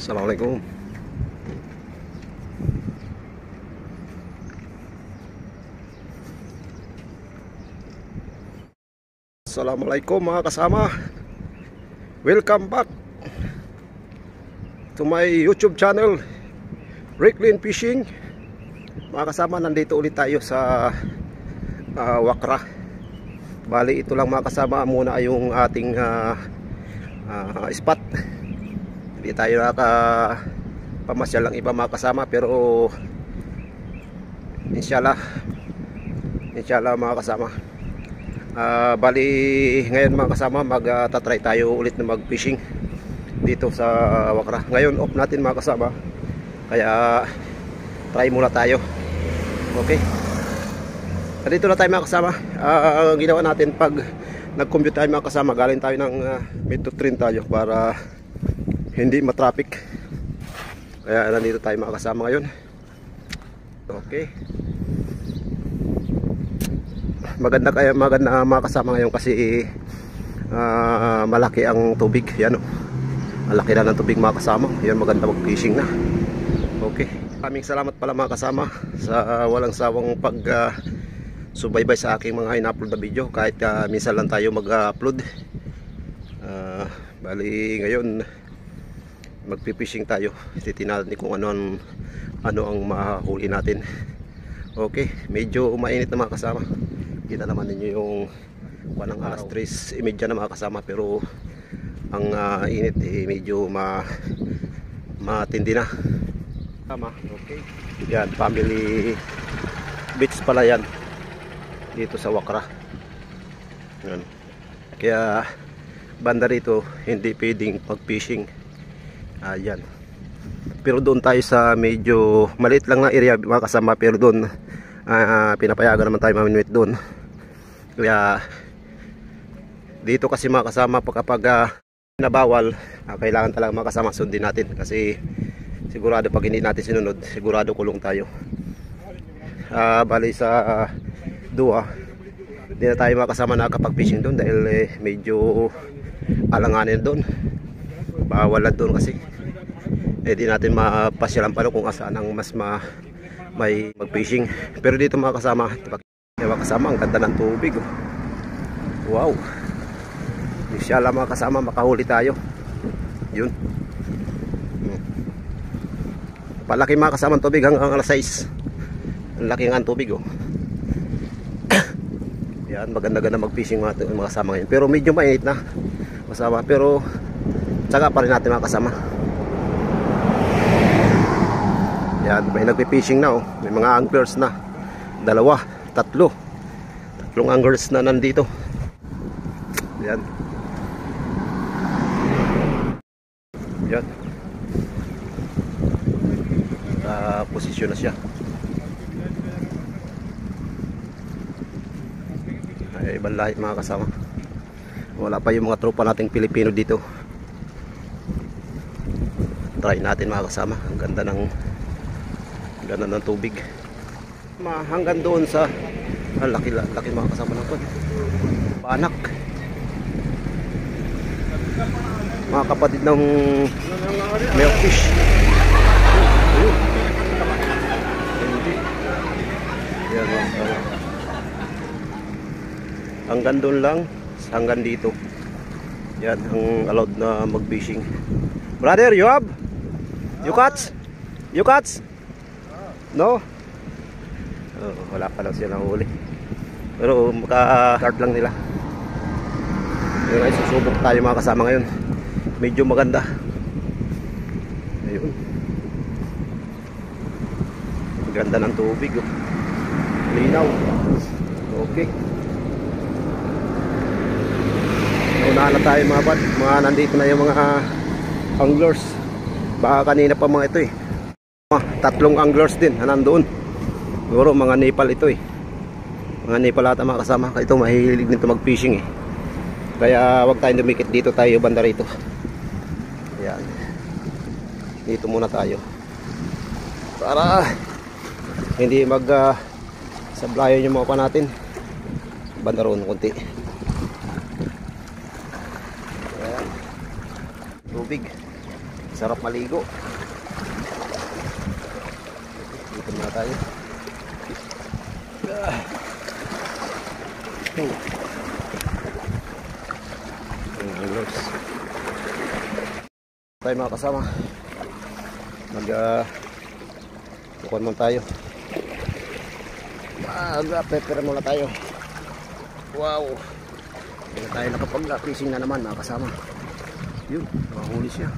Assalamualaikum. Assalamualaikum mga kasama. Welcome back to my YouTube channel, Ricklin Fishing. Mga kasama, nandito ulit tayo sa Wakra. Bali, ito lang mga kasama muna ay yung ating spot. Hindi tayo nakapamasyal lang iba mga kasama, pero inshallah mga kasama. Bali ngayon mga kasama, magtatry tayo ulit na mag fishing dito sa Wakra. Ngayon off natin mga kasama, kaya try muna tayo. Okay, dito na tayo mga kasama. Ang ginawa natin, pag nag-commute tayo mga kasama, galing tayo ng metro train tayo para hindi matraffic. Kaya nandito tayo mga kasama ngayon. Okay, maganda mga kasama ngayon kasi malaki ang tubig. Yan, malaki na ng tubig mga kasama. Yan, maganda mag fishing na. Okay, maraming salamat pala mga kasama sa walang sawang pag subaybay sa aking mga in-upload na video, kahit minsan lang tayo mag-upload. Bali ngayon magpipishing tayo. Titingnan kung ano ang mahuli natin. Okay, medyo mainit na mga kasama. Kita naman ninyo yung walang alas 3:30 na mga kasama, pero ang init medyo matindi na. Okay, yan, family beach pala yan dito sa Wakra. Yan. Kaya banda rito hindi pwedeng pag-fishing. Ayan. Pero doon tayo sa medyo maliit lang na area mga kasama, pero doon pinapayagan naman tayo maminwit doon. Kaya dito kasi mga kasama, kapag nabawal, kailangan talaga mga kasama sundin natin, kasi sigurado pag hindi natin sinunod, sigurado kulong tayo. Bali sa Dua, hindi na tayo mga kasama nakapag-fishing doon dahil medyo alanganin doon. Bawalan doon kasi. Di natin mapasyalan pa kung asaan ang mas may mag-fishing. Pero dito mga kasama, ang ganda ng tubig. Wow. Inshallah mga kasama, makahuli tayo. Yun. Palaki mga kasama ang tubig hanggang alas 6. Ang laki nga ang tubig. Yan, maganda-ganda mag-fishing mga kasama ngayon. Pero medyo mainit na kasama, pero tsaga pa rin natin mga kasama. Yan, may nagpi-fishing na. May mga anglers na. Tatlong anglers na nandito. Yan. Yan. Posisyon na siya. Ay, ibang lahi mga kasama. Wala pa yung mga tropa nating Pilipino dito. Try natin mga kasama. Ang ganda ng tubig. Hanggang doon sa laki mga kasama ng panak. Mga kapatid ng milkfish. Yan mga kasama. Hanggang doon lang, hanggang dito. Yan ang allowed na mag-fishing. Brother, you have? You catch? You catch? No? Wala pa lang siya huli. Pero maka-start lang nila. Yung ay susubok tayo mga kasama ngayon. Medyo maganda. Ayun. Ganda ng tubig. Linaw. Okay. Unahan na tayo mga nandito na yung mga anglers. Baka kanina pa mga ito tatlong anglers din nandoon. Siguro mga Nepal ito mga Nepal ata mga kasama. Ito mahilig nito mag fishing kaya wag tayong dumikit dito, tayo banda rito. Ayan, dito muna tayo para hindi mag sablayan yung mga pa natin. Banda roon konti. Ayan, tubig. Sarap maligo. Dito muna tayo. Anglers. Tayo mga kasama. Bukod muna tayo. Prepare muna tayo. Wow. Hindi na tayo nakapag-fishing na naman mga kasama. Yun, nakahuli siya.